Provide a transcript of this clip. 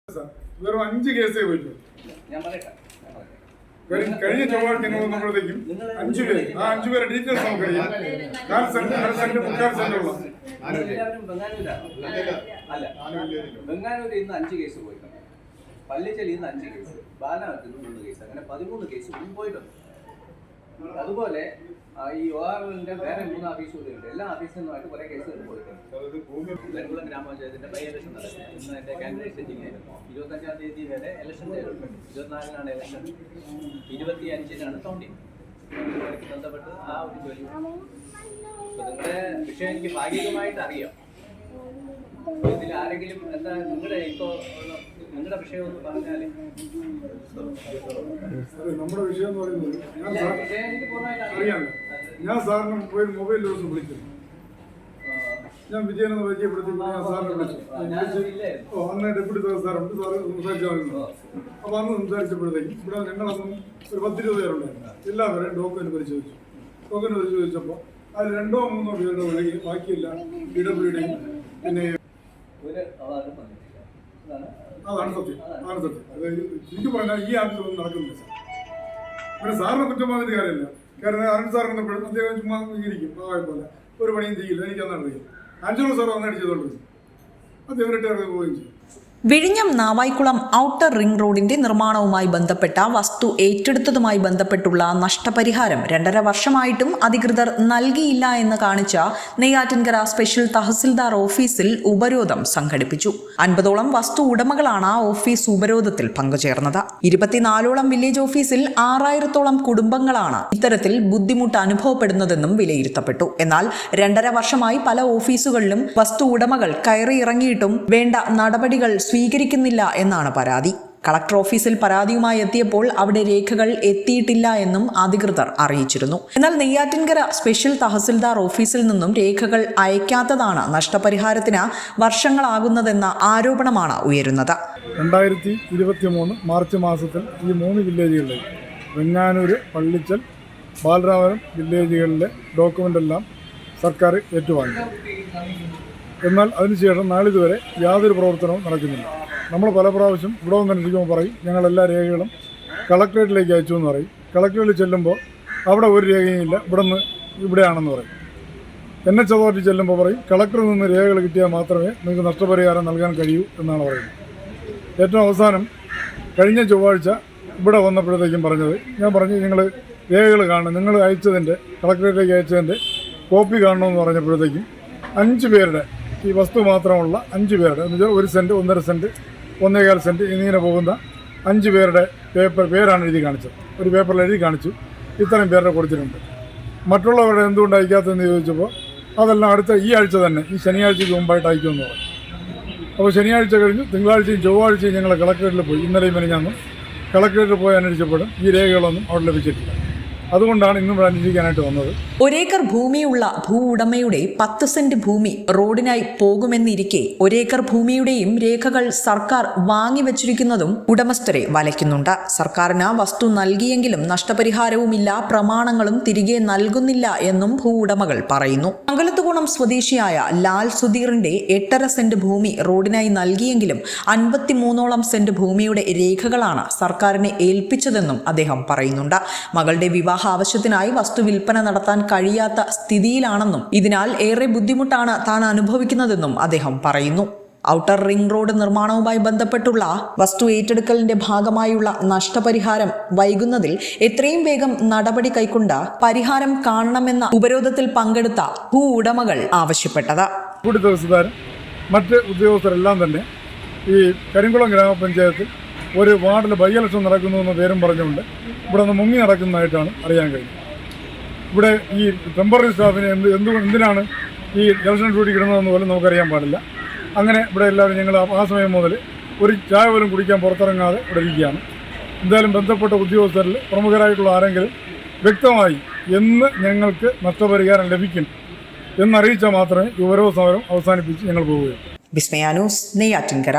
വെറും 5 കേസേ പോയിട്ടു. കഴിഞ്ഞ ചൊവ്വാഴ്ച നോക്കുമ്പോഴത്തേക്കും 5 പേര്, ആ 5 പേരെ ഡീറ്റെയിൽസ് നമുക്കറിയാം. 4 സെന്റ്, 1/2 സെന്റ്, 3/4 സെന്റ് ഉള്ള ബംഗാനൂരിൽ ഇന്ന് 5 കേസ് പോയിട്ടുണ്ട്, പള്ളിച്ചലിൽ നിന്ന് 5 കേസ്, ബാലാനത്തിൽ നിന്ന് 3 കേസ്, അങ്ങനെ 13 കേസ് പോയിട്ടുണ്ട്. അതുപോലെ ഈ ORLന്റെ വേറെ 3 ഓഫീസുകളുണ്ട്. എല്ലാ ഓഫീസിൽ നിന്നുമായിട്ട് കുറെ കേസുകൾ പോയിട്ടുണ്ട്. നെടുകുളം ഗ്രാമപഞ്ചായത്തിന്റെ ബൈ ഇലക്ഷൻ നടക്കും. ഇന്ന് എന്റെ കാൻഡിഡേറ്റ് സെറ്റിംഗ് ആയിരുന്നു. 25-ാം തീയതി വരെ ഇലക്ഷൻ ഉണ്ട്. 24-നാണ് ഇലക്ഷൻ, 25-നാണ് കൗണ്ടിങ്. ബന്ധപ്പെട്ട് ആ ഒരു ജോലി. നിങ്ങളുടെ വിഷയം എനിക്ക് ഭാഗികമായിട്ട് അറിയാം. ഇതിൽ ആരെങ്കിലും എന്താ നിങ്ങളുടെ വിഷയം ഒന്ന് പറഞ്ഞാലേ. നമ്മുടെ വിഷയം എന്ന് പറയുന്നത് ഞാൻ സാറിന് മൊബൈൽ ദിവസം വിളിച്ചു. ഞാൻ വിജയനെ പരിചയപ്പെടുത്തി സാറിനെ വിളിച്ചു. അന്ന് ഡെപ്യൂട്ടി സാറുണ്ട്, സാറ് സംസാരിച്ചു. അപ്പൊ അന്ന് സംസാരിച്ചപ്പോഴത്തേക്കും ഇവിടെ ഞങ്ങളന്നും ഒരു 10-20 പേരുണ്ടായിരുന്നു. എല്ലാവരെയും ഡോക്യുമെന്റ് പരിശോധിച്ചു. ഡോക്യുമെന്റ് പരിശോധിച്ചപ്പോൾ അതിൽ 2-3 പേരുടെ ഒഴികെ ബാക്കിയെല്ലാം ഇടപെടുകയും പിന്നെ അതാണ് സത്യം. ആണ് സത്യം. അതായത് ശരിക്കും പറഞ്ഞാൽ ഈ ആവശ്യമൊന്നും നടക്കുന്നില്ല സാർ. പിന്നെ സാറിനെ കുറ്റം പറഞ്ഞിട്ട് കാര്യമില്ല. കാരണം അരുൺ സാർ വന്നപ്പോഴും അദ്ദേഹം ചുമ്മാ ഇരിക്കും പോലെ ഒരു പണിയും ചെയ്യില്ല. എനിക്കന്ന് അറിയാം. അഞ്ചോളം സാർ വന്നിട്ട് ചെയ്തോണ്ടിരുന്നു. അദ്ദേഹം റിട്ടയർ പോവുകയും ചെയ്യും. വിഴിഞ്ഞം നാവായിക്കുളം ഔട്ടർ റിംഗ് റോഡിന്റെ നിർമ്മാണവുമായി ബന്ധപ്പെട്ട വസ്തു ഏറ്റെടുത്തതുമായി ബന്ധപ്പെട്ടുള്ള നഷ്ടപരിഹാരം 2.5 വർഷമായിട്ടും അധികൃതർ നൽകിയില്ല എന്ന് കാണിച്ച നെയ്യാറ്റിൻകര സ്പെഷ്യൽ തഹസിൽദാർ ഓഫീസിൽ ഉപരോധം സംഘടിപ്പിച്ചു. 50ഓളം വസ്തു ഉടമകളാണ് ഓഫീസ് ഉപരോധത്തിൽ പങ്കുചേർന്നത്. 24ഓളം വില്ലേജ് ഓഫീസിൽ 6000-ഓളം കുടുംബങ്ങളാണ് ഇത്തരത്തിൽ ബുദ്ധിമുട്ട് അനുഭവപ്പെടുന്നതെന്നും വിലയിരുത്തപ്പെട്ടു. എന്നാൽ 2.5 വർഷമായി പല ഓഫീസുകളിലും വസ്തു ഉടമകൾ കയറിയിറങ്ങിയിട്ടും വേണ്ട നടപടികൾ സ്വീകരിക്കുന്നില്ല എന്നാണ് പരാതി. കളക്ടർ ഓഫീസിൽ പരാതിയുമായി എത്തിയപ്പോൾ അവിടെ രേഖകൾ എത്തിയിട്ടില്ല എന്നും അധികൃതർ അറിയിച്ചിരുന്നു. എന്നാൽ നെയ്യാറ്റിൻകര സ്പെഷ്യൽ തഹസിൽദാർ ഓഫീസിൽ നിന്നും രേഖകൾ അയക്കാത്തതാണ് നഷ്ടപരിഹാരത്തിന് വർഷങ്ങളാകുന്നതെന്ന ആരോപണമാണ് ഉയരുന്നത്. 2023 മാർച്ച് മാസത്തിൽ ഈ 3 വില്ലേജുകളിലെ വെങ്ങാനൂര്, പള്ളിച്ചൽ, ബാലരാമപുരം വില്ലേജുകളിലെ ഡോക്യുമെൻ്റ് എല്ലാം സർക്കാർ ഏറ്റുവാങ്ങി. എന്നാൽ അതിനുശേഷം നാളിതുവരെ യാതൊരു പ്രവർത്തനവും നടക്കുന്നില്ല. നമ്മൾ പല പ്രാവശ്യം ഇവിടെ വന്ന് അന്വേഷിക്കുമ്പോൾ പറയും ഞങ്ങളെല്ലാ രേഖകളും കളക്ട്രേറ്റിലേക്ക് അയച്ചു എന്ന് പറയും. കളക്ട്രേറ്റിൽ ചെല്ലുമ്പോൾ അവിടെ ഒരു രേഖയും ഇല്ല, ഇവിടെയാണെന്ന് പറയും. NH അതോറിറ്റി ചെല്ലുമ്പോൾ പറയും കളക്ടറിൽ നിന്ന് രേഖകൾ കിട്ടിയാൽ മാത്രമേ നിങ്ങൾക്ക് നഷ്ടപരിഹാരം നൽകാൻ കഴിയൂ എന്നാണ് പറയുന്നത്. ഏറ്റവും അവസാനം കഴിഞ്ഞ ചൊവ്വാഴ്ച ഇവിടെ വന്നപ്പോഴത്തേക്കും പറഞ്ഞത്, ഞാൻ പറഞ്ഞു നിങ്ങൾ രേഖകൾ കാണണം, നിങ്ങൾ അയച്ചതിൻ്റെ കളക്ട്രേറ്റിലേക്ക് അയച്ചതിൻ്റെ കോപ്പി കാണണമെന്ന് പറഞ്ഞപ്പോഴത്തേക്കും 5 പേരുടെ ഈ വസ്തു മാത്രമുള്ള 5 പേരുടെ എന്ന് വെച്ചാൽ 1 സെൻറ്റ്, 1.5 സെൻറ്റ്, 1.25 സെൻറ്റ് എന്നിങ്ങനെ പോകുന്ന 5 പേരുടെ പേരാണ് എഴുതി കാണിച്ചത്. ഒരു പേപ്പറിൽ എഴുതി കാണിച്ചു ഇത്രയും പേരുടെ കൊടുത്തിട്ടുണ്ട്. മറ്റുള്ളവരുടെ എന്തുകൊണ്ട് അയക്കാത്തതെന്ന് ചോദിച്ചപ്പോൾ അതെല്ലാം ഈ ആഴ്ച തന്നെ, ഈ ശനിയാഴ്ചയ്ക്ക് മുമ്പായിട്ട് അയക്കുമെന്ന് പറഞ്ഞു. അപ്പോൾ ശനിയാഴ്ച കഴിഞ്ഞു തിങ്കളാഴ്ചയും ചൊവ്വാഴ്ചയും ഞങ്ങൾ കളക്ട്രേറ്റിൽ പോയി. ഇന്നലെയും മെനഞ്ഞാന്നും കളക്ട്രേറ്റിൽ പോയി അന്വേഷിച്ചപ്പോഴും ഈ രേഖകളൊന്നും അവിടെ ലഭിച്ചിട്ടില്ല. അതുകൊണ്ടാണ് ഇന്നും ഇവിടെ അന്വേഷിക്കാനായിട്ട് വന്നത്. 1 ഏക്കർ ഭൂമിയുള്ള ഭൂ ഉടമയുടെ 10 സെന്റ് ഭൂമി റോഡിനായി പോകുമെന്നിരിക്കെ 1 ഏക്കർ ഭൂമിയുടെയും രേഖകൾ സർക്കാർ വാങ്ങിവെച്ചിരിക്കുന്നതും ഉടമസ്ഥരെ വലയ്ക്കുന്നുണ്ട്. സർക്കാരിന് വസ്തു നൽകിയെങ്കിലും നഷ്ടപരിഹാരവുമില്ല, പ്രമാണങ്ങളും തിരികെ നൽകുന്നില്ല എന്നും ഭൂ ഉടമകൾ പറയുന്നു. മംഗലത്തുകുണം സ്വദേശിയായ ലാൽ സുധീറിന്റെ 8.5 സെന്റ് ഭൂമി റോഡിനായി നൽകിയെങ്കിലും 53ഓളം സെന്റ് ഭൂമിയുടെ രേഖകളാണ് സർക്കാരിനെ ഏൽപ്പിച്ചതെന്നും അദ്ദേഹം പറയുന്നുണ്ട്. മകളുടെ വിവാഹ ആവശ്യത്തിനായി വസ്തു വിൽപ്പന നടത്താൻ കഴിയാത്ത സ്ഥിതിയിലാണെന്നും ഇതിനാൽ ഏറെ ബുദ്ധിമുട്ടാണ് താൻ അനുഭവിക്കുന്നതെന്നും അദ്ദേഹം പറയുന്നു. ഔട്ടർ റിംഗ് റോഡ് നിർമ്മാണവുമായി ബന്ധപ്പെട്ടുള്ള വസ്തു ഏറ്റെടുക്കലിന്റെ ഭാഗമായുള്ള നഷ്ടപരിഹാരം വൈകുന്നതിൽ എത്രയും വേഗം നടപടി കൈക്കൊണ്ട് പരിഹാരം കാണണമെന്ന ഉപരോധത്തിൽ പങ്കെടുത്ത ഭൂ ഉടമകൾ ആവശ്യപ്പെട്ടത്. മറ്റ് ഉദ്യോഗസ്ഥരെല്ലാം തന്നെ ഈ കരിങ്കുളം ഗ്രാമപഞ്ചായത്തിൽ ഒരു വാർഡിൽ ബൈ ഇലക്ഷൻ നടക്കുന്നു എന്ന പേരും പറഞ്ഞുകൊണ്ട് ഇവിടെ നിന്ന് മുങ്ങി നടക്കുന്നതായിട്ടാണ് അറിയാൻ കഴിയുന്നത്. ഇവിടെ ഈ ടെമ്പററി സ്റ്റാഫിനെ എന്തിനാണ് ഈ ഇലക്ഷൻ ഡ്യൂട്ടിക്ക് ഇടുന്നതെന്ന് പോലും നമുക്കറിയാൻ പാടില്ല. അങ്ങനെ ഇവിടെ എല്ലാവരും ഞങ്ങൾ ആ സമയം മുതൽ ഒരു ചായ പോലും കുടിക്കാൻ പുറത്തിറങ്ങാതെ ഇവിടെ ഇരിക്കുകയാണ്. എന്തായാലും ബന്ധപ്പെട്ട ഉദ്യോഗസ്ഥരിൽ പ്രമുഖരായിട്ടുള്ള ആരെങ്കിലും വ്യക്തമായി എന്ന് ഞങ്ങൾക്ക് നഷ്ടപരിഹാരം ലഭിക്കും എന്നറിയിച്ചാൽ മാത്രമേ ഉപരോധ സമരം അവസാനിപ്പിച്ച് ഞങ്ങൾ പോവുകയുള്ളൂ. വിസ്മയ ന്യൂസ്, നെയ്യാറ്റിൻകര.